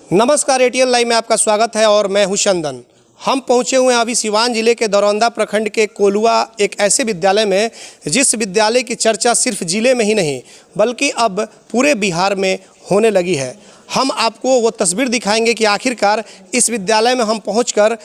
नमस्कार, ATN live में आपका स्वागत है और मैं हूं चंदन। हम पहुंचे हुए हैं अभी सिवान जिले के दरौंदा प्रखंड के कोलुआ एक ऐसे विद्यालय में जिस विद्यालय की चर्चा सिर्फ जिले में ही नहीं बल्कि अब पूरे बिहार में होने लगी है। हम आपको वो तस्वीर दिखाएंगे कि आखिरकार इस विद्यालय में हम पहुंचकर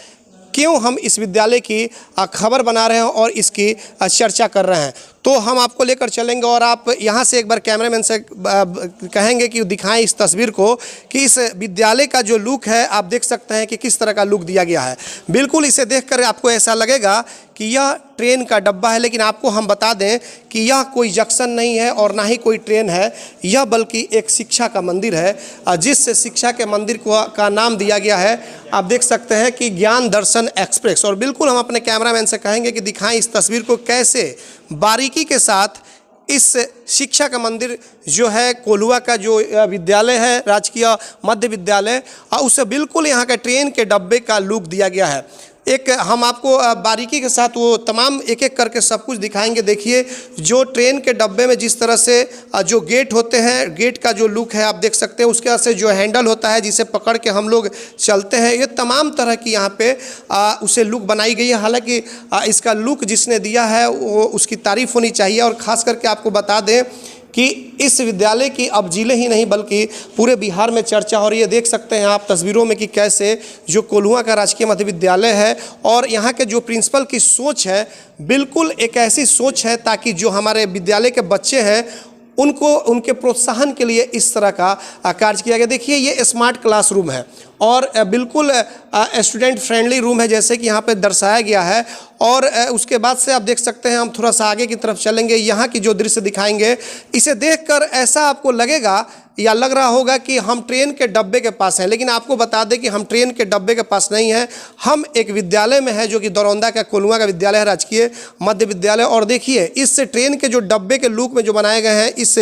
क्यों हम इस विद्यालय की खबर बना रहे हैं और इसकी चर्चा कर रहे हैं। तो हम आपको लेकर चलेंगे और आप यहाँ से एक बार कैमरामैन से कहेंगे कि दिखाएं इस तस्वीर को कि इस विद्यालय का जो लुक है आप देख सकते हैं कि किस तरह का लुक दिया गया है। बिल्कुल इसे देखकर आपको ऐसा लगेगा कि यह ट्रेन का डब्बा है, लेकिन आपको हम बता दें कि यह कोई जंक्शन नहीं है और ना ही कोई ट्रेन है, यह बल्कि एक शिक्षा का मंदिर है जिस शिक्षा के मंदिर का नाम दिया गया है। आप देख सकते हैं कि ज्ञान दर्शन एक्सप्रेस। और बिल्कुल हम अपने कैमरामैन से कहेंगे कि दिखाएं इस तस्वीर को कैसे बारीकी के साथ इस शिक्षा का मंदिर जो है कोलुआ का जो विद्यालय है राजकीय मध्य विद्यालय, उसे बिल्कुल यहाँ के ट्रेन के डब्बे का लुक दिया गया है। एक हम आपको बारीकी के साथ वो तमाम एक एक करके सब कुछ दिखाएंगे। देखिए जो ट्रेन के डब्बे में जिस तरह से जो गेट होते हैं, गेट का जो लुक है आप देख सकते हैं, उसके बाद से जो हैंडल होता है जिसे पकड़ के हम लोग चलते हैं, ये तमाम तरह की यहाँ पे उसे लुक बनाई गई है। हालांकि इसका लुक जिसने दिया है वो उसकी तारीफ़ होनी चाहिए। और ख़ास करके आपको बता दें कि इस विद्यालय की अब जिले ही नहीं बल्कि पूरे बिहार में चर्चा हो रही है। देख सकते हैं आप तस्वीरों में कि कैसे जो कोल्हुआ का राजकीय मध्य विद्यालय है और यहाँ के जो प्रिंसिपल की सोच है बिल्कुल एक ऐसी सोच है ताकि जो हमारे विद्यालय के बच्चे हैं उनको उनके प्रोत्साहन के लिए इस तरह का कार्य किया गया। देखिए ये स्मार्ट क्लासरूम है और बिल्कुल स्टूडेंट फ्रेंडली रूम है जैसे कि यहाँ पे दर्शाया गया है। और उसके बाद से आप देख सकते हैं, हम थोड़ा सा आगे की तरफ चलेंगे, यहाँ की जो दृश्य दिखाएंगे इसे देखकर ऐसा आपको लगेगा या लग रहा होगा कि हम ट्रेन के डब्बे के पास हैं, लेकिन आपको बता दें कि हम ट्रेन के डब्बे के पास नहीं हैं। हम एक विद्यालय में है जो कि दरौंदा का कोलुआ का विद्यालय है, राजकीय मध्य विद्यालय। और देखिए इस ट्रेन के जो डब्बे के लुक में जो बनाए गए हैं इस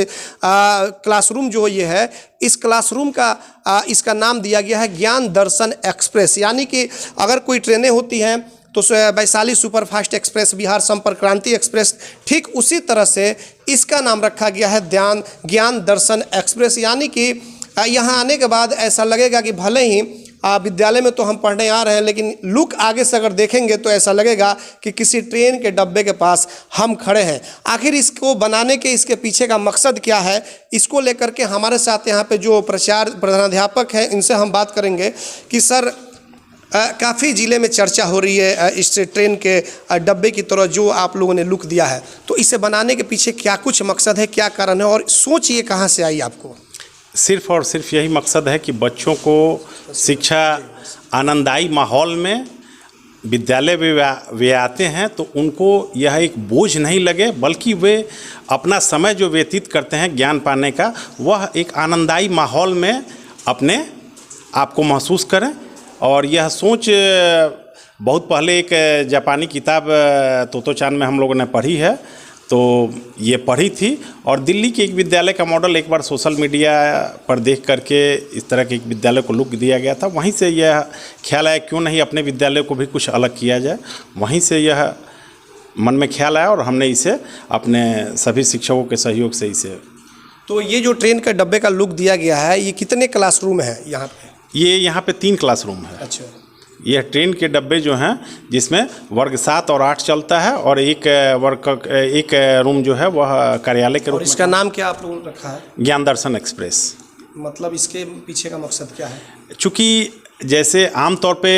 क्लासरूम जो ये है, इस क्लासरूम का इसका नाम दिया गया है ज्ञान दर्शन एक्सप्रेस। यानी कि अगर कोई ट्रेनें होती हैं तो वैशाली सुपरफास्ट एक्सप्रेस, बिहार संपर्क क्रांति एक्सप्रेस, ठीक उसी तरह से इसका नाम रखा गया है ज्ञान दर्शन एक्सप्रेस। यानी कि यहाँ आने के बाद ऐसा लगेगा कि भले ही विद्यालय में तो हम पढ़ने आ रहे हैं, लेकिन लुक आगे से अगर देखेंगे तो ऐसा लगेगा कि किसी ट्रेन के डब्बे के पास हम खड़े हैं। आखिर इसको बनाने के इसके पीछे का मकसद क्या है, इसको लेकर के हमारे साथ यहाँ पे जो प्रधानाध्यापक हैं इनसे हम बात करेंगे कि सर काफ़ी ज़िले में चर्चा हो रही है इस ट्रेन के डब्बे की तरह जो आप लोगों ने लुक दिया है, तो इसे बनाने के पीछे क्या कुछ मकसद है, क्या कारण है और सोच ये कहाँ से आई आपको? सिर्फ और सिर्फ यही मकसद है कि बच्चों को शिक्षा आनंददायी माहौल में विद्यालय वे आते हैं तो उनको यह एक बोझ नहीं लगे, बल्कि वे अपना समय जो व्यतीत करते हैं ज्ञान पाने का, वह एक आनंददायी माहौल में अपने आप को महसूस करें। और यह सोच बहुत पहले एक जापानी किताब तोतो चान में हम लोगों ने पढ़ी है, तो ये पढ़ी थी और दिल्ली के एक विद्यालय का मॉडल एक बार सोशल मीडिया पर देख करके इस तरह के एक विद्यालय को लुक दिया गया था। वहीं से यह ख्याल आया क्यों नहीं अपने विद्यालय को भी कुछ अलग किया जाए। वहीं से यह मन में ख्याल आया और हमने इसे अपने सभी शिक्षकों के सहयोग से इसे। तो ये जो ट्रेन के डब्बे का लुक दिया गया है, ये कितने क्लासरूम है यहाँ पे? ये यहाँ पे 3 क्लासरूम है। अच्छा। यह ट्रेन के डब्बे जो हैं जिसमें वर्ग 7 और 8 चलता है और एक रूम जो है वह कार्यालय के रूप में। इसका नाम क्या आप लोगों ने रखा है? ज्ञान दर्शन एक्सप्रेस। मतलब इसके पीछे का मकसद क्या है? चूँकि जैसे आमतौर पे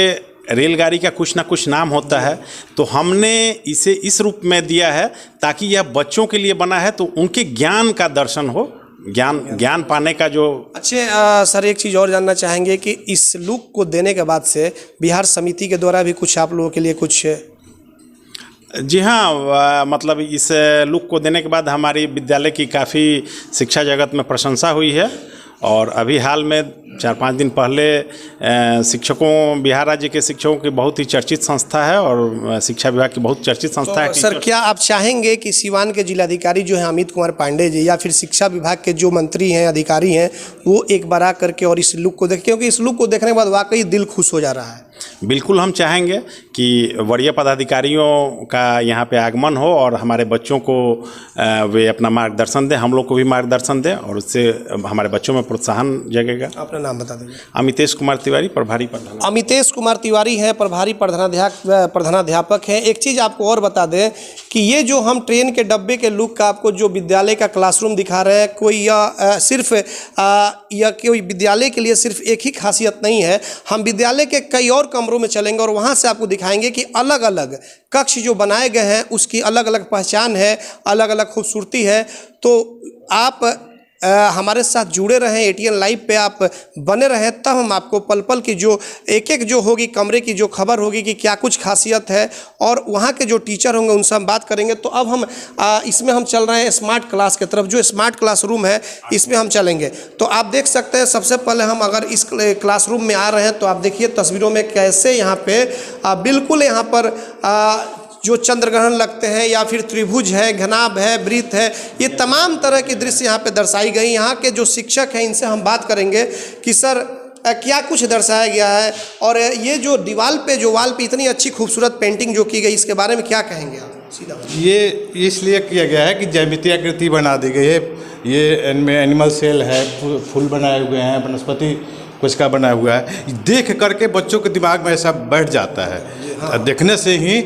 रेलगाड़ी का कुछ ना कुछ नाम होता है, तो हमने इसे इस रूप में दिया है ताकि यह बच्चों के लिए बना है तो उनके ज्ञान का दर्शन हो, ज्ञान पाने का जो। अच्छा सर, एक चीज़ और जानना चाहेंगे कि इस लुक को देने के बाद से बिहार समिति के द्वारा भी कुछ आप लोगों के लिए कुछ? जी हाँ, मतलब इस लुक को देने के बाद हमारी विद्यालय की काफ़ी शिक्षा जगत में प्रशंसा हुई है। और अभी हाल में 4-5 दिन पहले शिक्षकों, बिहार राज्य के शिक्षकों की बहुत ही चर्चित संस्था है और शिक्षा विभाग की बहुत चर्चित संस्था है। सर क्या आप चाहेंगे कि सिवान के जिलाधिकारी जो हैं अमित कुमार पांडे जी या फिर शिक्षा विभाग के जो मंत्री हैं, अधिकारी हैं, वो एक बार आ करके और इस लुक को देखें, क्योंकि इस लुक को देखने के बाद वाकई दिल खुश हो जा रहा है। बिल्कुल हम चाहेंगे कि वरीय पदाधिकारियों का यहाँ पे आगमन हो और हमारे बच्चों को वे अपना मार्गदर्शन दें, हम लोग को भी मार्गदर्शन दें और उससे हमारे बच्चों में प्रोत्साहन जगेगा। अपना नाम बता दीजिए। अमितेश कुमार तिवारी, प्रभारी प्रधान। अमितेश कुमार तिवारी हैं, प्रभारी प्रधानाध्यापक हैं। एक चीज़ आपको और बता दें कि ये जो हम ट्रेन के डब्बे के लुक का आपको जो विद्यालय का क्लासरूम दिखा रहे हैं, कोई सिर्फ यह कोई विद्यालय के लिए सिर्फ एक ही खासियत नहीं है। हम विद्यालय के कई और कमरों में चलेंगे और वहाँ से आपको दिखाएंगे कि अलग अलग कक्ष जो बनाए गए हैं उसकी अलग अलग पहचान है, अलग अलग खूबसूरती है। तो आप हमारे साथ जुड़े रहें, ATN लाइव पे आप बने रहें, तब हम आपको पल पल की जो एक जो होगी कमरे की जो खबर होगी कि क्या कुछ खासियत है और वहाँ के जो टीचर होंगे उनसे हम बात करेंगे। तो अब हम इसमें हम चल रहे हैं स्मार्ट क्लास की तरफ। जो स्मार्ट क्लासरूम है इसमें हम चलेंगे। तो आप देख सकते हैं, सबसे पहले हम अगर इस क्लासरूम में आ रहे हैं तो आप देखिए तस्वीरों में कैसे यहाँ पे बिल्कुल यहाँ पर जो चंद्रग्रहण लगते हैं या फिर त्रिभुज है, घनाभ है, वृत्त है, ये तमाम तरह की दृश्य यहाँ पे दर्शाई गई। यहाँ के जो शिक्षक हैं इनसे हम बात करेंगे कि सर क्या कुछ दर्शाया गया है और ये जो दीवार पे जो वाल पे इतनी अच्छी खूबसूरत पेंटिंग जो की गई, इसके बारे में क्या कहेंगे आप? सीधा ये इसलिए किया गया है कि ज्यामितीय आकृति बना दी गई है। ये इनमें एनिमल सेल है, फूल बनाए हुए हैं, वनस्पति कुछ का बना हुआ है। देख करके बच्चों के दिमाग में ऐसा बैठ जाता है, देखने से ही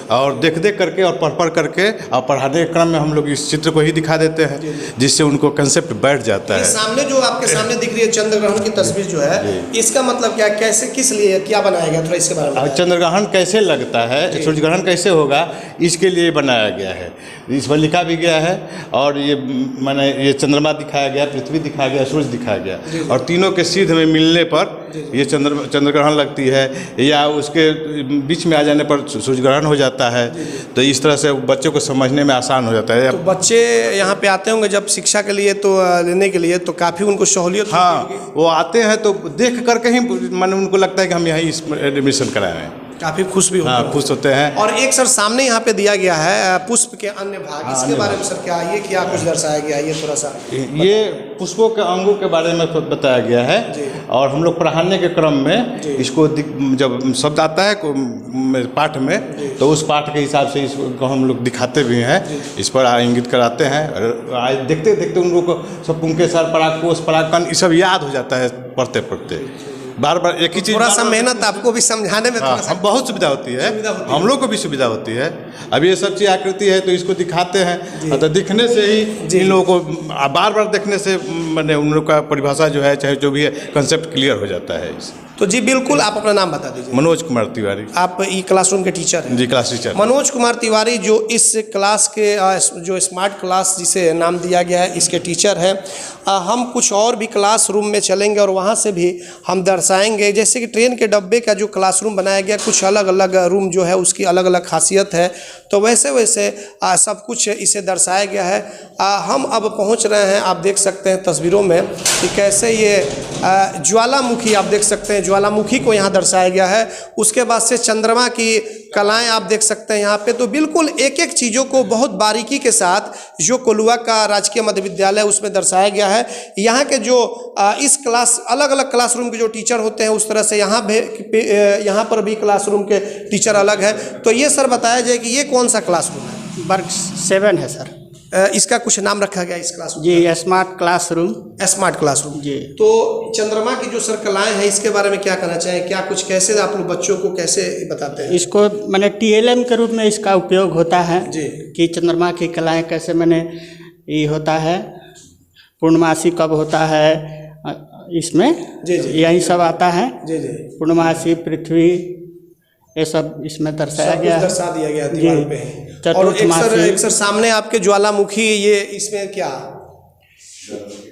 और देख करके और पढ़ करके और पढ़ाने के क्रम में हम लोग इस चित्र को ही दिखा देते हैं, जिससे उनको कंसेप्ट बैठ जाता है। सामने जो आपके सामने दिख रही है चंद्रग्रहण की तस्वीर जो है, इसका मतलब क्या, कैसे, किस लिए, क्या बनाया गया, थोड़ा इसके बारे में। चंद्रग्रहण कैसे लगता है, सूर्य ग्रहण कैसे होगा, इसके लिए बनाया गया है। इस पर लिखा भी गया है और ये माने ये चंद्रमा दिखाया गया, पृथ्वी दिखाया गया, सूर्य दिखाया गया और तीनों के सीध में मिलने पर ये चंद्रग्रहण लगती है या उसके बीच में आ जाने पर सूर्य ग्रहण हो जाता है। तो इस तरह से बच्चों को समझने में आसान हो जाता है। तो बच्चे यहाँ पे आते होंगे जब शिक्षा के लिए, तो लेने के लिए तो काफ़ी उनको सहूलियत। हाँ, वो आते हैं तो देख करके ही माने उनको लगता है कि हम यहीं एडमिशन कराए हैं। काफ़ी खुश भी होते हैं। खुश होते हैं। और एक सर सामने यहाँ पे दिया गया है पुष्प के अन्य भाग, इसके बारे में सर क्या, ये क्या कुछ दर्शाया गया है, ये थोड़ा सा। ये पुष्पों के अंगों के बारे में बताया गया है और हम लोग पढ़ाने के क्रम में इसको जब शब्द आता है पाठ में, तो उस पाठ के हिसाब से इसको हम लोग दिखाते भी हैं, इस पर इंगित कराते हैं। देखते देखते उन लोगों को सब पुंकेसर, पराकोष, पराकन ये सब याद हो जाता है पढ़ते पढ़ते। बार बार एक ही चीज़, थोड़ा सा मेहनत आपको भी समझाने में थोड़ा सा बहुत सुविधा होती है, हम लोग को भी सुविधा होती है। अब ये सब चीज़ आकृति है तो इसको दिखाते हैं, तो दिखने से ही इन लोगों को बार बार देखने से मैंने उन लोग का परिभाषा जो है, चाहे जो भी है, कंसेप्ट क्लियर हो जाता है। तो जी बिल्कुल, आप अपना नाम बता दीजिए। मनोज कुमार तिवारी। आप ई क्लासरूम के टीचर हैं? जी, क्लास टीचर मनोज कुमार तिवारी, जो इस क्लास के जो स्मार्ट क्लास जिसे नाम दिया गया है, इसके टीचर हैं। हम कुछ और भी क्लासरूम में चलेंगे और वहाँ से भी हम दर्शाएंगे, जैसे कि ट्रेन के डब्बे का जो क्लासरूम बनाया गया, कुछ अलग अलग रूम जो है उसकी अलग अलग खासियत है, तो वैसे वैसे सब कुछ इसे दर्शाया गया है। हम अब पहुँच रहे हैं, आप देख सकते हैं तस्वीरों में कि कैसे ये ज्वालामुखी, आप देख सकते हैं ज्वालामुखी को यहाँ दर्शाया गया है। उसके बाद से चंद्रमा की कलाएं आप देख सकते हैं यहाँ पे। तो बिल्कुल एक एक चीज़ों को बहुत बारीकी के साथ जो कोलुआ का राजकीय मध्य विद्यालय उसमें दर्शाया गया है। यहाँ के जो इस क्लास अलग अलग क्लासरूम के जो टीचर होते हैं, उस तरह से यहाँ पर भी क्लासरूम के टीचर अलग है। तो ये सर बताया जाए कि ये कौन सा क्लासरूम है? वर्ग 7 है सर। इसका कुछ नाम रखा गया इस क्लासरूम? जी, स्मार्ट क्लासरूम। स्मार्ट क्लासरूम जी। तो चंद्रमा की जो सर कलाएं हैं, इसके बारे में क्या कहना चाहें? क्या कुछ, कैसे आप लोग बच्चों को कैसे बताते हैं इसको? मैंने TLM के रूप में इसका उपयोग होता है जी, कि चंद्रमा की कलाएं कैसे मैंने ये होता है, पूर्णमासी कब होता है इसमें, जी जी, यही सब आता है। जी जी, पूर्णमासी, पृथ्वी, ये सब इसमें दर्शाया गया है, दर्शा दिया गया दीवार पे। और चतुर्थमासी। एक सर सामने आपके ज्वालामुखी, ये इसमें क्या,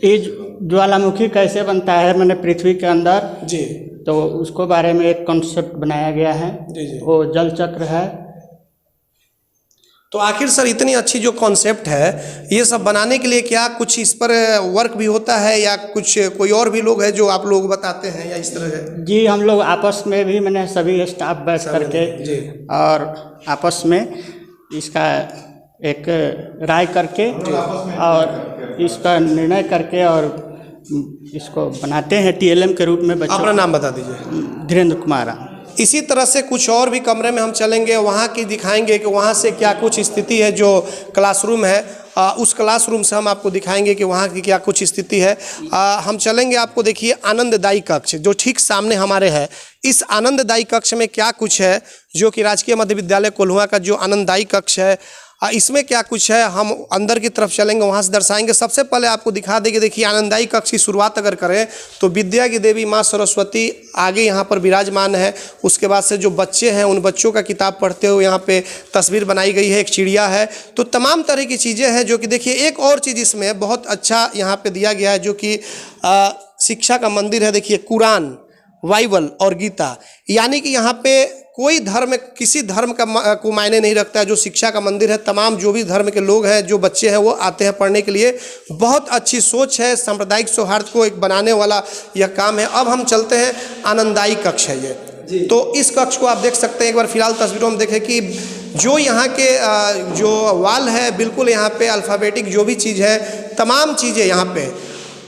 ये ज्वालामुखी कैसे बनता है मैंने पृथ्वी के अंदर, जी, तो उसको बारे में एक कॉन्सेप्ट बनाया गया है। जी जी। वो जल चक्र है। तो आखिर सर इतनी अच्छी जो कॉन्सेप्ट है, ये सब बनाने के लिए क्या कुछ इस पर वर्क भी होता है या कुछ कोई और भी लोग हैं जो आप लोग बताते हैं या इस तरह है? जी, हम लोग आपस में भी मैंने सभी स्टाफ बैठ करके जी, और आपस में इसका एक राय करके और इसका निर्णय करके और इसको बनाते हैं TLM के रूप में। बच्चों, अपना नाम बता दीजिए। धीरेन्द्र कुमार। इसी तरह से कुछ और भी कमरे में हम चलेंगे, वहाँ की दिखाएंगे कि वहाँ से क्या कुछ स्थिति है। जो क्लासरूम है उस क्लासरूम से हम आपको दिखाएंगे कि वहाँ की क्या कुछ स्थिति है। हम चलेंगे, आपको देखिए आनंददायी कक्ष जो ठीक सामने हमारे है। इस आनंददायी कक्ष में क्या कुछ है, जो कि राजकीय मध्य विद्यालय कोल्हुआ का जो आनंददायी कक्ष है, इसमें क्या कुछ है, हम अंदर की तरफ चलेंगे, वहाँ से दर्शाएंगे। सबसे पहले आपको दिखा देंगे, देखिए आनंददायी कक्ष की शुरुआत अगर करें तो विद्या की देवी माँ सरस्वती आगे यहाँ पर विराजमान है। उसके बाद से जो बच्चे हैं उन बच्चों का किताब पढ़ते हुए यहाँ पे तस्वीर बनाई गई है, एक चिड़िया है। तो तमाम तरह की चीज़ें हैं जो कि देखिए, एक और चीज़ इसमें बहुत अच्छा यहाँ पर दिया गया है जो कि शिक्षा का मंदिर है। देखिए कुरान, बाइबल और गीता, यानी कि यहाँ पे कोई धर्म, किसी धर्म का को मायने नहीं रखता है। जो शिक्षा का मंदिर है, तमाम जो भी धर्म के लोग हैं, जो बच्चे हैं, वो आते हैं पढ़ने के लिए। बहुत अच्छी सोच है, सांप्रदायिक सौहार्द को एक बनाने वाला यह काम है। अब हम चलते हैं, आनंददायी कक्ष है ये। तो इस कक्ष को आप देख सकते हैं, एक बार फिलहाल तस्वीरों में देखें कि जो यहाँ के जो वाल है, बिल्कुल यहाँ पे अल्फ़ाबेटिक जो भी चीज़ है, तमाम चीज़ें यहाँ पे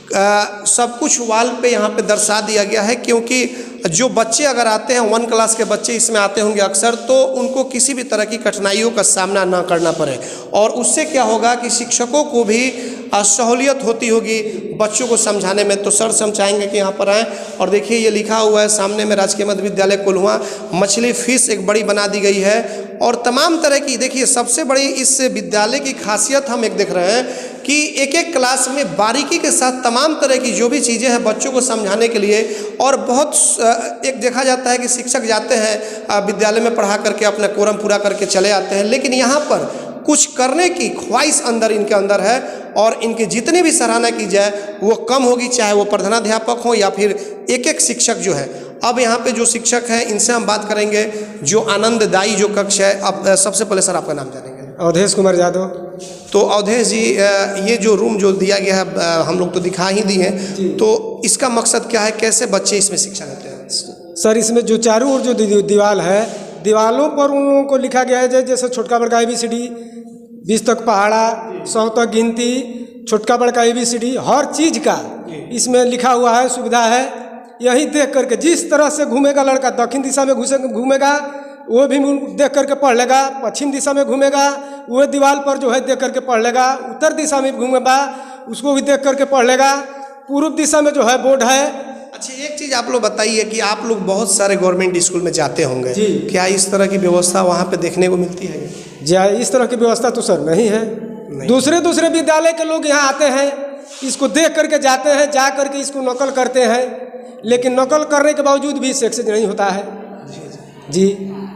सब कुछ वाल पे यहाँ पे दर्शा दिया गया है। क्योंकि जो बच्चे अगर आते हैं, 1 क्लास के बच्चे इसमें आते होंगे अक्सर, तो उनको किसी भी तरह की कठिनाइयों का सामना ना करना पड़े। और उससे क्या होगा कि शिक्षकों को भी सहूलियत होती होगी बच्चों को समझाने में। तो सर से हम चाहेंगे कि यहाँ पर आएँ और देखिए ये लिखा हुआ है सामने में, राजकीय मध्य विद्यालय कोल्हुआ। मछली फिश एक बड़ी बना दी गई है और तमाम तरह की, देखिए सबसे बड़ी इस विद्यालय की खासियत हम एक देख रहे हैं कि एक एक क्लास में बारीकी के साथ तमाम तरह की जो भी चीज़ें हैं बच्चों को समझाने के लिए। और बहुत एक देखा जाता है कि शिक्षक जाते हैं विद्यालय में पढ़ा करके अपना कोरम पूरा करके चले आते हैं, लेकिन यहाँ पर कुछ करने की ख्वाहिश अंदर इनके अंदर है। और इनकी जितनी भी सराहना की जाए वो कम होगी, चाहे वो प्रधानाध्यापक हो या फिर एक एक शिक्षक जो है। अब यहाँ पे जो शिक्षक हैं इनसे हम बात करेंगे, जो आनंददायी जो कक्ष है। अब सबसे पहले सर आपका नाम जानेंगे। अवधेश कुमार यादव। तो अवधेश जी, ये जो रूम जो दिया गया है हम लोग तो दिखा ही दिए हैं, तो इसका मकसद क्या है, कैसे बच्चे इसमें शिक्षा लेते हैं? सर इसमें जो चारों ओर जो दीवार है, दीवारों पर उन लोगों को लिखा गया है जैसे छोटका बड़का ABCD, 20 तक पहाड़ा, 100 तक गिनती, छोटका बड़का ABCD, हर चीज़ का इसमें लिखा हुआ है, सुविधा है। यही देख करके जिस तरह से घूमेगा लड़का, दक्षिण दिशा में घूमेगा वो भी देख करके पढ़ लेगा, पश्चिम दिशा में घूमेगा वो दीवार पर जो है देख करके पढ़ लेगा, उत्तर दिशा में घूमेगा उसको भी देख करके पढ़ लेगा, पूर्व दिशा में जो है बोर्ड है। अच्छा, एक चीज़ आप लोग बताइए कि आप लोग बहुत सारे गवर्नमेंट स्कूल में जाते होंगे, क्या इस तरह की व्यवस्था वहाँ पे देखने को मिलती है? जी, इस तरह की व्यवस्था तो सर नहीं है। दूसरे विद्यालय के लोग यहाँ आते हैं, इसको देख करके जाते हैं, जा करके इसको नकल करते हैं, लेकिन नकल करने के बावजूद भी सक्सेस नहीं होता है। जी,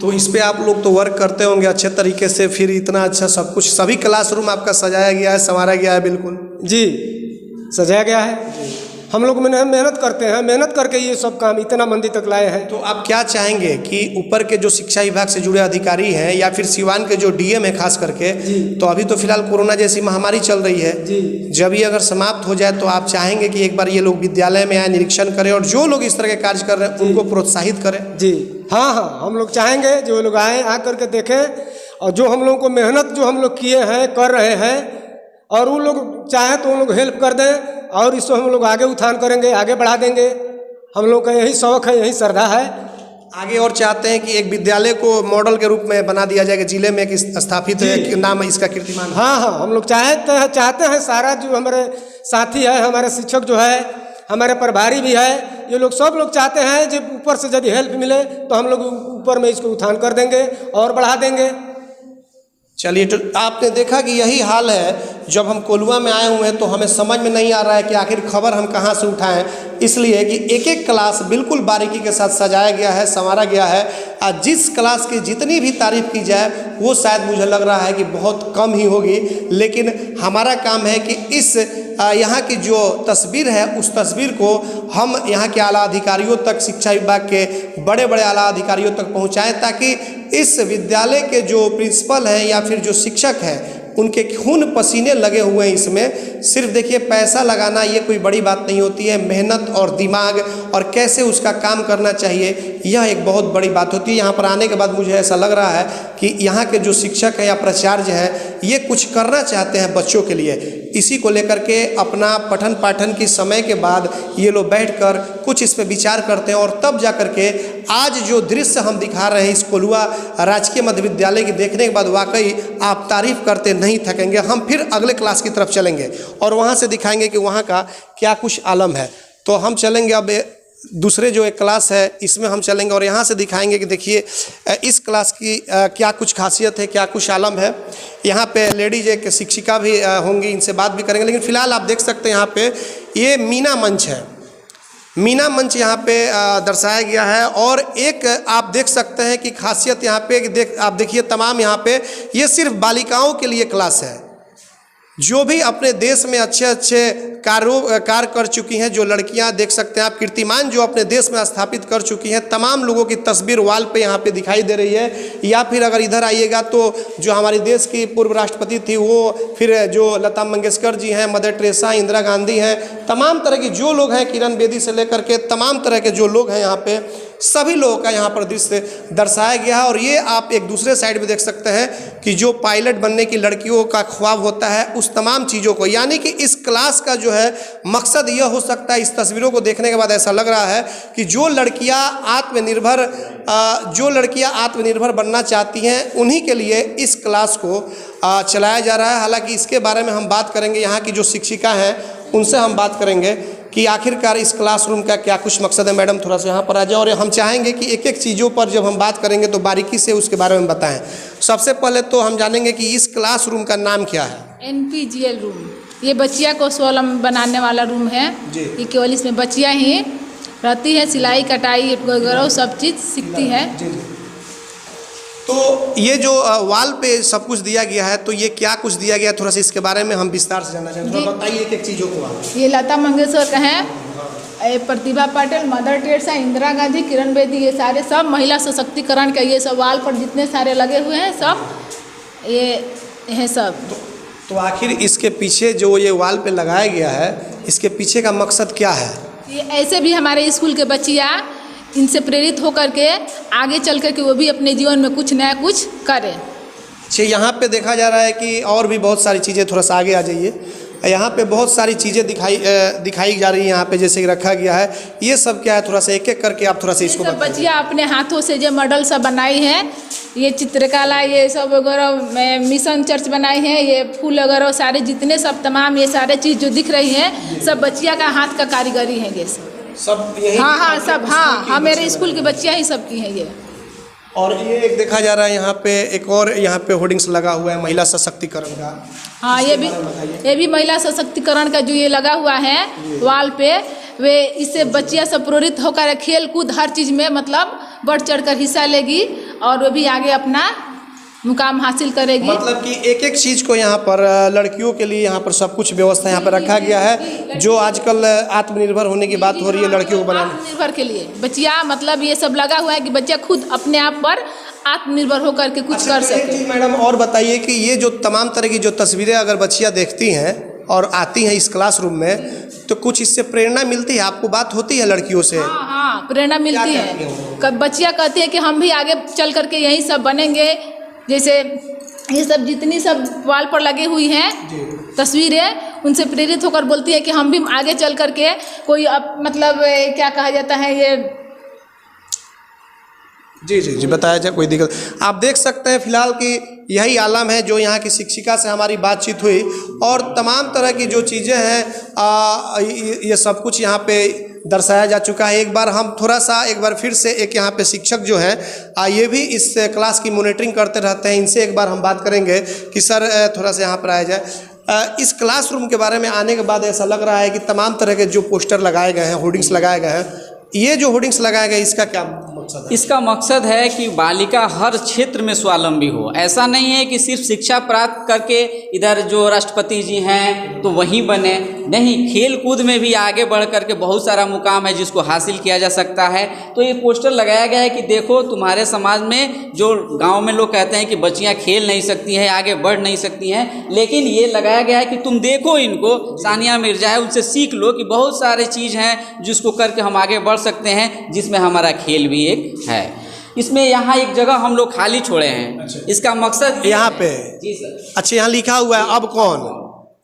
तो इस पे आप लोग तो वर्क करते होंगे अच्छे तरीके से, फिर इतना अच्छा सब कुछ, सभी क्लासरूम आपका सजाया गया है, संवारा गया है? बिल्कुल जी, सजाया गया है। हम लोग मेहनत करते हैं, मेहनत करके ये सब काम इतना मंदिर तक लाए हैं। तो आप क्या चाहेंगे कि ऊपर के जो शिक्षा विभाग से जुड़े अधिकारी हैं या फिर सिवान के जो DM है खास करके, तो अभी तो फिलहाल कोरोना जैसी महामारी चल रही है जी, जब ये अगर समाप्त हो जाए तो आप चाहेंगे कि एक बार ये लोग विद्यालय में आए, निरीक्षण करें और जो लोग इस तरह के कार्य कर रहे हैं उनको प्रोत्साहित करें? जी हाँ, हम लोग चाहेंगे जो लोग आए, आ करके देखें, और जो हम लोग को मेहनत जो हम लोग किए हैं, कर रहे हैं, और वो लोग चाहे तो उन लोग हेल्प कर दें और इसको हम लोग आगे उत्थान करेंगे, आगे बढ़ा देंगे। हम लोग का यही शौक़ है, यही श्रद्धा है। आगे और चाहते हैं कि एक विद्यालय को मॉडल के रूप में बना दिया जाएगा, जिले में एक स्थापित है, नाम इसका कीर्तिमान। हाँ, हम लोग चाहते हैं, सारा जो हमारे साथी है, हमारे शिक्षक जो है, हमारे प्रभारी भी है, ये लोग सब लोग चाहते हैं जब ऊपर से यदि हेल्प मिले तो हम लोग ऊपर में इसको उत्थान कर देंगे और बढ़ा देंगे। चलिए, तो आपने देखा कि यही हाल है। जब हम कोल्हुआ में आए हुए हैं तो हमें समझ में नहीं आ रहा है कि आखिर खबर हम कहाँ से उठाएं, इसलिए कि एक एक क्लास बिल्कुल बारीकी के साथ सजाया गया है, संवारा गया है। आज जिस क्लास की जितनी भी तारीफ की जाए वो शायद मुझे लग रहा है कि बहुत कम ही होगी, लेकिन हमारा काम है कि इस यहाँ की जो तस्वीर है उस तस्वीर को हम यहाँ के आला अधिकारियों तक, शिक्षा विभाग के बड़े बड़े आला अधिकारियों तक पहुँचाएँ, ताकि इस विद्यालय के जो प्रिंसिपल हैं या फिर जो शिक्षक हैं उनके खून पसीने लगे हुए हैं इसमें। सिर्फ देखिए, पैसा लगाना ये कोई बड़ी बात नहीं होती है, मेहनत और दिमाग और कैसे उसका काम करना चाहिए यह एक बहुत बड़ी बात होती है। यहाँ पर आने के बाद मुझे ऐसा लग रहा है कि यहाँ के जो शिक्षक हैं या प्राचार्य हैं ये कुछ करना चाहते हैं बच्चों के लिए। इसी को लेकर के अपना पठन पाठन की समय के बाद ये लोग बैठकर कुछ इस पर विचार करते हैं और तब जा कर के आज जो दृश्य हम दिखा रहे हैं इस कोल्हुआ राजकीय मध्य विद्यालय की देखने के बाद वाकई आप तारीफ करते नहीं थकेंगे। हम फिर अगले क्लास की तरफ चलेंगे और वहाँ से दिखाएंगे कि वहाँ का क्या कुछ आलम है। तो हम चलेंगे अब दूसरे जो एक क्लास है इसमें हम चलेंगे और यहाँ से दिखाएंगे कि देखिए इस क्लास की क्या कुछ खासियत है, क्या कुछ आलम है। यहाँ पे लेडीज एक शिक्षिका भी होंगी, इनसे बात भी करेंगे। लेकिन फ़िलहाल आप देख सकते हैं यहाँ पे ये मीना मंच है। मीना मंच यहाँ पे दर्शाया गया है और एक आप देख सकते हैं कि खासियत यहाँ पे आप देखिए तमाम यहाँ पे ये सिर्फ बालिकाओं के लिए क्लास है। जो भी अपने देश में अच्छे अच्छे कार्य कर चुकी हैं, जो लड़कियां देख सकते हैं आप, कीर्तिमान जो अपने देश में स्थापित कर चुकी हैं, तमाम लोगों की तस्वीर वॉल पे यहाँ पे दिखाई दे रही है। या फिर अगर इधर आइएगा तो जो हमारे देश की पूर्व राष्ट्रपति थी वो, फिर जो लता मंगेशकर जी हैं, मदर टेरेसा, इंदिरा गांधी हैं, तमाम तरह की जो लोग हैं, किरण बेदी से लेकर के तमाम तरह के जो लोग हैं यहाँ पे, सभी लोगों का यहाँ पर दृश्य दर्शाया गया है। और ये आप एक दूसरे साइड में देख सकते हैं कि जो पायलट बनने की लड़कियों का ख्वाब होता है उस तमाम चीज़ों को, यानी कि इस क्लास का जो है मकसद यह हो सकता है, इस तस्वीरों को देखने के बाद ऐसा लग रहा है कि जो लड़कियाँ आत्मनिर्भर बनना चाहती हैं उन्हीं के लिए इस क्लास को चलाया जा रहा है। हालांकि इसके बारे में हम बात करेंगे, यहाँ की जो शिक्षिका हैं उनसे हम बात करेंगे कि आखिरकार इस क्लासरूम का क्या कुछ मकसद है। मैडम थोड़ा सा यहाँ पर आ जाओ और हम चाहेंगे कि एक एक चीज़ों पर जब हम बात करेंगे तो बारीकी से उसके बारे में बताएं। सबसे पहले तो हम जानेंगे कि इस क्लासरूम का नाम क्या है। NPGL रूम, ये बच्चिया को स्वावलंबी बनाने वाला रूम है। ये केवल इसमें बच्चियाँ ही रहती है, सिलाई कटाई वगैरह सब चीज़ सीखती है। तो ये जो वॉल पे सब कुछ दिया गया है, तो ये क्या कुछ दिया गया है, थोड़ा सा इसके बारे में हम विस्तार से जानना चाहेंगे। थोड़ा बताइए एक एक चीज़ों को आप। ये लता मंगेशकर का है, प्रतिभा पाटिल, मदर टेरेसा, इंदिरा गांधी, किरण बेदी, ये सारे सब महिला सशक्तिकरण का, ये सब वॉल पर जितने सारे लगे हुए हैं सब ये है सब। तो आखिर इसके पीछे जो ये वॉल पे लगाया गया है, इसके पीछे का मकसद क्या है? ये ऐसे भी हमारे स्कूल के बच्चियाँ इनसे प्रेरित होकर के आगे चल कर के वो भी अपने जीवन में कुछ नया कुछ करें। अच्छा, यहाँ पे देखा जा रहा है कि और भी बहुत सारी चीज़ें, थोड़ा सा आगे आ जाइए। यहाँ पे बहुत सारी चीज़ें दिखाई जा रही है यहाँ पे, जैसे कि रखा गया है। ये सब क्या है, थोड़ा सा एक एक करके आप थोड़ा सा इसको बताइए। बच्चियाँ अपने हाथों से जो मॉडल सब बनाई है, ये चित्रकला, ये सब वगैरह, मिशन चर्च बनाई है, ये फूल वगैरह सारे जितने सब तमाम ये सारे चीज़ जो दिख रही है सब बच्चियाँ का हाथ का कारीगरी है। ये सब यही, हाँ सब, हाँ मेरे स्कूल की बच्चियाँ ही सब की हैं ये। और ये एक देखा जा रहा है यहाँ पे एक और यहाँ पे होर्डिंग्स लगा हुआ है महिला सशक्तिकरण का। हाँ ये भी महिला सशक्तिकरण का जो ये लगा हुआ है वॉल पे, वे इससे बच्चियाँ सब प्रेरित होकर खेल कूद हर चीज़ में मतलब बढ़ चढ़ कर हिस्सा लेगी और वो भी आगे अपना मुकाम हासिल करेगी। मतलब कि एक एक चीज़ को यहाँ पर लड़कियों के लिए यहाँ पर सब कुछ व्यवस्था यहाँ पर रखा गया है। जो आजकल आत्मनिर्भर होने की बात हो रही है लड़कियों को बनाने, आत्मनिर्भर के लिए बच्चियाँ, मतलब ये सब लगा हुआ है कि बच्चा खुद अपने आप पर आत्मनिर्भर होकर के कुछ कर सके। मैडम और बताइए कि ये जो तमाम तरह की जो तस्वीरें अगर बच्चियाँ देखती हैं और आती हैं इस क्लासरूम में, तो कुछ इससे प्रेरणा मिलती है आपको? बात होती है लड़कियों से? हाँ प्रेरणा मिलती है। बच्चियाँ कहती है कि हम भी आगे चल करके यही सब बनेंगे। जैसे ये सब जितनी सब वॉल पर लगी हुई हैं तस्वीरें, उनसे प्रेरित होकर बोलती है कि हम भी आगे चल करके कोई मतलब क्या कहा जाता है ये। जी बताया जाए, कोई दिक्कत। आप देख सकते हैं फिलहाल कि यही आलम है जो यहाँ की शिक्षिका से हमारी बातचीत हुई और तमाम तरह की जो चीज़ें हैं ये सब कुछ यहाँ पे दर्शाया जा चुका है। एक बार फिर से एक यहाँ पे शिक्षक जो हैं ये भी इस क्लास की मॉनिटरिंग करते रहते हैं, इनसे एक बार हम बात करेंगे कि सर थोड़ा सा यहाँ पर आया जाए। इस क्लासरूम के बारे में आने के बाद ऐसा लग रहा है कि तमाम तरह के जो पोस्टर लगाए गए हैं, होर्डिंग्स लगाए गए हैं, ये जो होर्डिंग्स लगाए गए इसका क्या मकसद है? इसका मकसद है कि बालिका हर क्षेत्र में स्वावलंबी हो। ऐसा नहीं है कि सिर्फ शिक्षा प्राप्त करके इधर जो राष्ट्रपति जी हैं तो वहीं बने। नहीं, खेल कूद में भी आगे बढ़ करके बहुत सारा मुकाम है जिसको हासिल किया जा सकता है। तो ये पोस्टर लगाया गया है कि देखो तुम्हारे समाज में जो गांव में लोग कहते हैं कि बच्चियां खेल नहीं सकती हैं, आगे बढ़ नहीं सकती हैं, लेकिन ये लगाया गया है कि तुम देखो इनको, सानिया मिर्जा है, उनसे सीख लो कि बहुत सारे चीज़ हैं जिसको करके हम आगे बढ़ सकते हैं, जिसमें हमारा खेल भी एक है। इसमें यहाँ एक जगह हम लोग खाली छोड़े हैं। इसका मकसद यहाँ पे जी सर। अच्छा, यहाँ लिखा हुआ है अब कौन,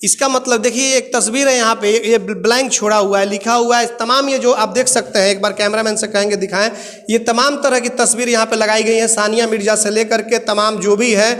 इसका मतलब देखिए एक तस्वीर है यहाँ पे, ये ब्लैंक छोड़ा हुआ है, लिखा हुआ है तमाम, ये जो आप देख सकते हैं, एक बार कैमरामैन से कहेंगे दिखाएं, ये तमाम तरह की तस्वीर यहाँ पे लगाई गई है, सानिया मिर्जा से लेकर के तमाम जो भी है,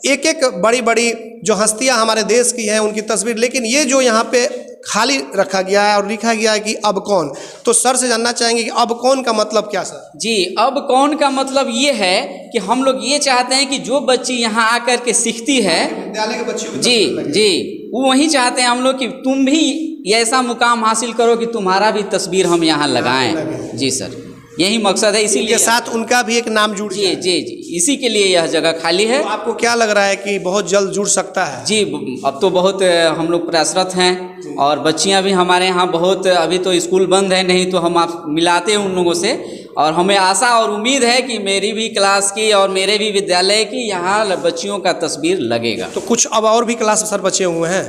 एक एक बड़ी बड़ी जो हस्तियाँ हमारे देश की हैं उनकी तस्वीर। लेकिन ये जो यहाँ पे खाली रखा गया है और लिखा गया है कि अब कौन, तो सर से जानना चाहेंगे कि अब कौन का मतलब क्या सर? जी, अब कौन का मतलब ये है कि हम लोग ये चाहते हैं कि जो बच्ची यहाँ आकर के सीखती है, विद्यालय के बच्चों जी जी, वो वही चाहते हैं हम लोग कि तुम भी ऐसा मुकाम हासिल करो कि तुम्हारा भी तस्वीर हम यहाँ लगाएं। जी सर, यही मकसद है, इसीलिए के साथ उनका भी एक नाम जुड़ जी जी जी, इसी के लिए यह जगह खाली है। तो आपको क्या लग रहा है कि बहुत जल्द जुड़ सकता है? जी, अब तो बहुत हम लोग प्रयासरत हैं और बच्चियां भी हमारे यहाँ बहुत, अभी तो स्कूल बंद है, नहीं तो हम आप मिलाते हैं उन लोगों से, और हमें आशा और उम्मीद है कि मेरी भी क्लास की और मेरे भी विद्यालय की यहाँ बच्चियों का तस्वीर लगेगा। तो कुछ अब और भी क्लास सर बचे हुए हैं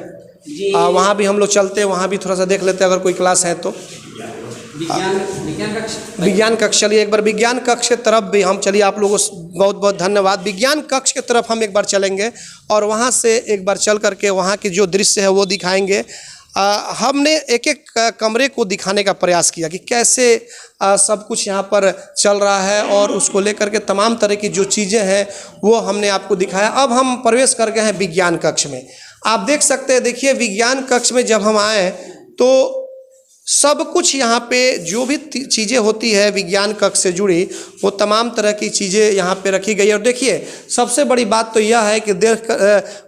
जी, वहाँ भी हम लोग चलते हैं, वहाँ भी थोड़ा सा देख लेते हैं अगर कोई क्लास है तो। विज्ञान कक्ष, चलिए एक बार विज्ञान कक्ष की तरफ भी हम, चलिए आप लोगों को बहुत बहुत धन्यवाद। विज्ञान कक्ष की तरफ हम एक बार चलेंगे और वहाँ से एक बार चल करके वहाँ की जो दृश्य है वो दिखाएंगे। हमने एक एक कमरे को दिखाने का प्रयास किया कि कैसे सब कुछ यहाँ पर चल रहा है और उसको लेकर के तमाम तरह की जो चीज़ें हैं वो हमने आपको दिखाया। अब हम प्रवेश कर गए हैं विज्ञान कक्ष में। आप देख सकते हैं, देखिए विज्ञान कक्ष में जब हम आए तो सब कुछ यहाँ पे जो भी चीज़ें होती है विज्ञान कक्ष से जुड़ी, वो तमाम तरह की चीज़ें यहाँ पे रखी गई है। और देखिए सबसे बड़ी बात तो यह है कि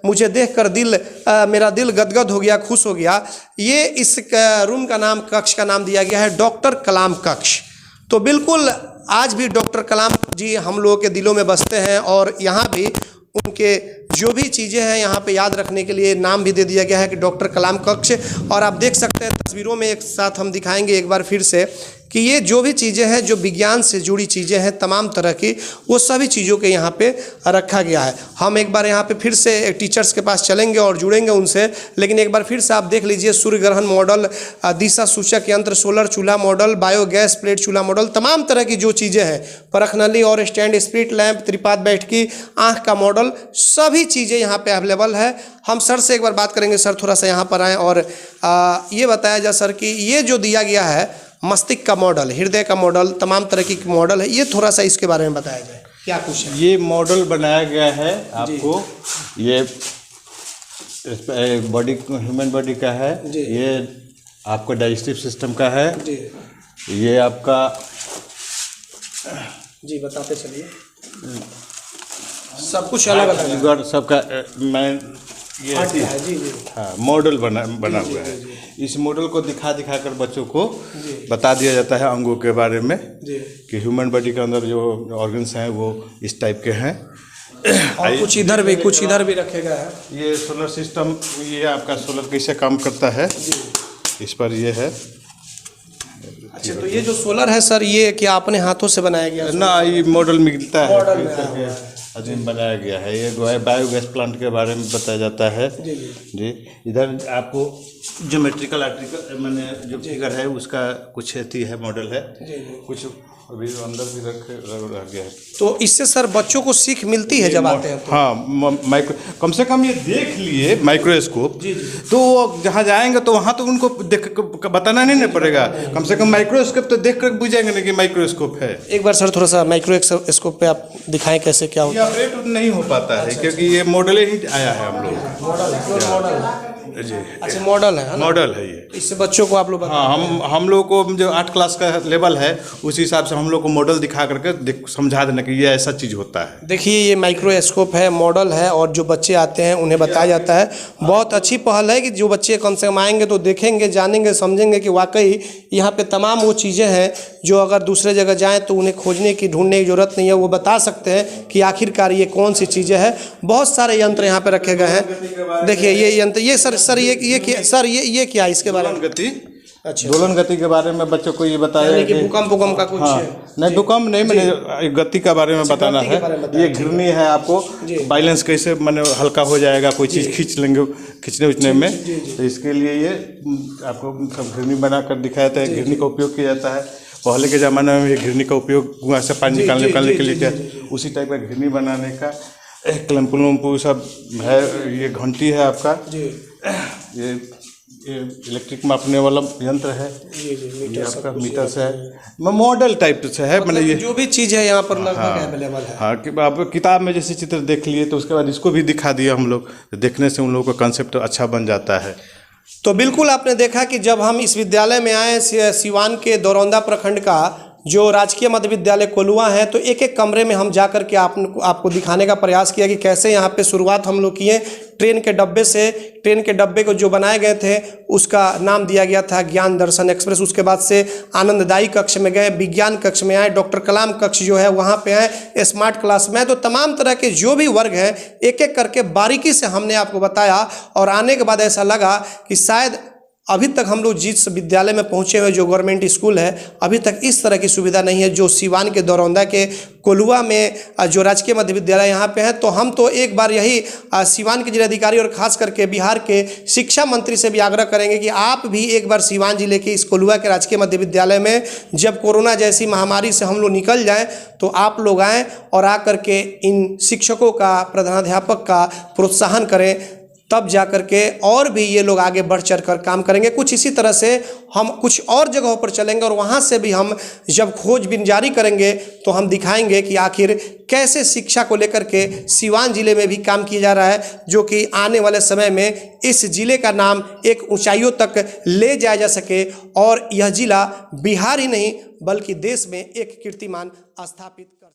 मुझे देखकर मेरा दिल गदगद हो गया, खुश हो गया। ये इस रूम का नाम, कक्ष का नाम दिया गया है डॉक्टर कलाम कक्ष। तो बिल्कुल आज भी डॉक्टर कलाम जी हम लोगों के दिलों में बसते हैं और यहाँ भी उनके जो भी चीज़ें हैं यहाँ पे याद रखने के लिए नाम भी दे दिया गया है कि डॉक्टर कलाम कक्ष। और आप देख सकते हैं तस्वीरों में एक साथ हम दिखाएंगे एक बार फिर से कि ये जो भी चीज़ें हैं जो विज्ञान से जुड़ी चीज़ें हैं तमाम तरह की, वो सभी चीज़ों के यहाँ पे रखा गया है। हम एक बार यहाँ पे फिर से टीचर्स के पास चलेंगे और जुड़ेंगे उनसे, लेकिन एक बार फिर से आप देख लीजिए सूर्य ग्रहण मॉडल, दिशा सूचक यंत्र, सोलर चूल्हा मॉडल, बायोगैस प्लेट चूल्हा मॉडल, तमाम तरह की जो चीज़ें हैं, परख नली और स्टैंड, स्प्रिट लैंप, त्रिपाद बैठकी, आँख का मॉडल, सभी चीज़ें यहाँ पे अवेलेबल है। हम सर से एक बार बात करेंगे। सर थोड़ा सा यहाँ पर आएँ और ये बताया जाए सर कि ये जो दिया गया है मस्तिष्क का मॉडल, हृदय का मॉडल, तमाम तरह की मॉडल है, ये थोड़ा सा इसके बारे में बताया जाए, क्या कुछ है? ये मॉडल बनाया गया है आपको, ये बॉडी, ह्यूमन बॉडी का है, ये आपको डाइजेस्टिव सिस्टम का है, ये आपका, जी बताते चलिए, सब कुछ अलग अलग शुगर सबका मैं ये है। जी जी, हाँ मॉडल बना हुआ है। इस मॉडल को दिखा कर बच्चों को बता दिया जाता है अंगों के बारे में कि ह्यूमन बॉडी के अंदर जो ऑर्गन्स हैं वो इस टाइप के हैं। और कुछ इधर भी रखे गए हैं। ये सोलर सिस्टम, ये आपका सोलर कैसे काम करता है इस पर ये है। अच्छा, तो ये जो सोलर है सर, ये क्या अपने हाथों से बनाया गया है? ना, ये मॉडल मिलता है, मॉडल में अजीम बनाया गया है। ये बायोगैस प्लांट के बारे में बताया जाता है। जी इधर आपको ज्योमेट्रिकल आर्टिकल मैंने जो फिगर है उसका कुछ अथी है, मॉडल है, कुछ अभी अंदर भी रख गया है। तो इससे सर बच्चों को सीख मिलती है जब आते हैं तो? हाँ, माइक्रो, कम से कम ये देख लिए माइक्रोस्कोप, तो वो जहाँ जाएंगे तो वहाँ तो उनको देख बताना नहीं पड़ेगा, कम से कम माइक्रोस्कोप तो देख कर बुझेंगे ना कि माइक्रोस्कोप है। एक बार सर थोड़ा सा माइक्रोस्कोप पे आप दिखाएं कैसे क्या होता है। ये ऑपरेट नहीं हो पाता है क्योंकि ये मॉडल ही आया है हम लोग जी। अच्छा, मॉडल है, मॉडल है ये, इससे बच्चों को आप लोग हाँ हम लोग को जो 8 क्लास का लेवल है उस हिसाब से हम लोग को मॉडल दिखा करके समझा देना कि ये ऐसा चीज़ होता है। देखिए ये माइक्रोस्कोप है, मॉडल है, और जो बच्चे आते हैं उन्हें बताया जाता है। बहुत अच्छी पहल है कि जो बच्चे कम से कम आएंगे तो देखेंगे, जानेंगे, समझेंगे कि वाकई यहाँ पे तमाम वो चीज़ें हैं जो अगर दूसरे जगह जाएँ तो उन्हें खोजने की, ढूंढने की ज़रूरत नहीं है। वो बता सकते हैं कि आखिरकार ये कौन सी चीज़ें हैं। बहुत सारे यंत्र यहाँ पर रखे गए हैं। देखिए ये यंत्र, ये सर सर ये क्या है इसके बारे में? दोलन गति। अच्छा, दोलन गति के बारे में बच्चों को ये बताया यानी कि कि भूकंप का कुछ हाँ, नहीं भूकंप नहीं, मैंने गति का बारे में बताना गति के बारे में है। बताया। ये घिरनी है, आपको बैलेंस कैसे मैंने हल्का हो जाएगा, कोई चीज़ खींच लेंगे खींचने उचने में, तो इसके लिए ये आपको सब घिरनी बना कर दिखाया था। घिरनी का उपयोग किया जाता है। पहले के ज़माने में ये घिरनी का उपयोग कुआं से पानी निकालने के लिए किया, उसी टाइप का घिरनी बनाने का क्लम्पू लम्पू सब है। ये घंटी है आपका, ये इलेक्ट्रिक मापने वाला यंत्र है, ये आपका मीटर से है, मॉडल टाइप से है। मतलब ये जो भी चीज़ है यहाँ पर लगभग अवेलेबल है। हाँ, कि आप किताब में जैसे चित्र देख लिए तो उसके बाद इसको भी दिखा दिया हम लोग, तो देखने से उन लोगों का कंसेप्ट अच्छा बन जाता है। तो बिल्कुल आपने देखा कि जब हम इस विद्यालय में आए, सिवान के दरौंदा प्रखंड का जो राजकीय मध्य विद्यालय कोलुआ है, तो एक एक कमरे में हम जा कर के आपको दिखाने का प्रयास किया कि कैसे यहाँ पे शुरुआत हम लोग किए ट्रेन के डब्बे से। ट्रेन के डब्बे को जो बनाए गए थे उसका नाम दिया गया था ज्ञान दर्शन एक्सप्रेस। उसके बाद से आनंददायी कक्ष में गए, विज्ञान कक्ष में आए, डॉक्टर कलाम कक्ष जो है वहाँ पे आए, स्मार्ट क्लास में आए। तो तमाम तरह के जो भी वर्ग हैं एक एक करके बारीकी से हमने आपको बताया, और आने के बाद ऐसा लगा कि शायद अभी तक हम लोग जिस विद्यालय में पहुंचे हुए जो गवर्नमेंट स्कूल है, अभी तक इस तरह की सुविधा नहीं है जो सिवान के दरौंदा के कोलुआ में जो राजकीय मध्य विद्यालय यहाँ पे है। तो हम तो एक बार यही सिवान के जिलाधिकारी और खास करके बिहार के शिक्षा मंत्री से भी आग्रह करेंगे कि आप भी एक बार सिवान जिले के इस कोलुआ के राजकीय मध्य विद्यालय में जब कोरोना जैसी महामारी से हम लोग निकल जाएँ तो आप लोग आएँ और आकर के इन शिक्षकों का, प्रधानाध्यापक का प्रोत्साहन करें, तब जा कर के और भी ये लोग आगे बढ़ चढ़ कर काम करेंगे। कुछ इसी तरह से हम कुछ और जगहों पर चलेंगे और वहाँ से भी हम जब खोजबीन जारी करेंगे तो हम दिखाएंगे कि आखिर कैसे शिक्षा को लेकर के सिवान जिले में भी काम किया जा रहा है, जो कि आने वाले समय में इस जिले का नाम एक ऊंचाइयों तक ले जाया जा सके और यह जिला बिहार ही नहीं बल्कि देश में एक कीर्तिमान स्थापित कर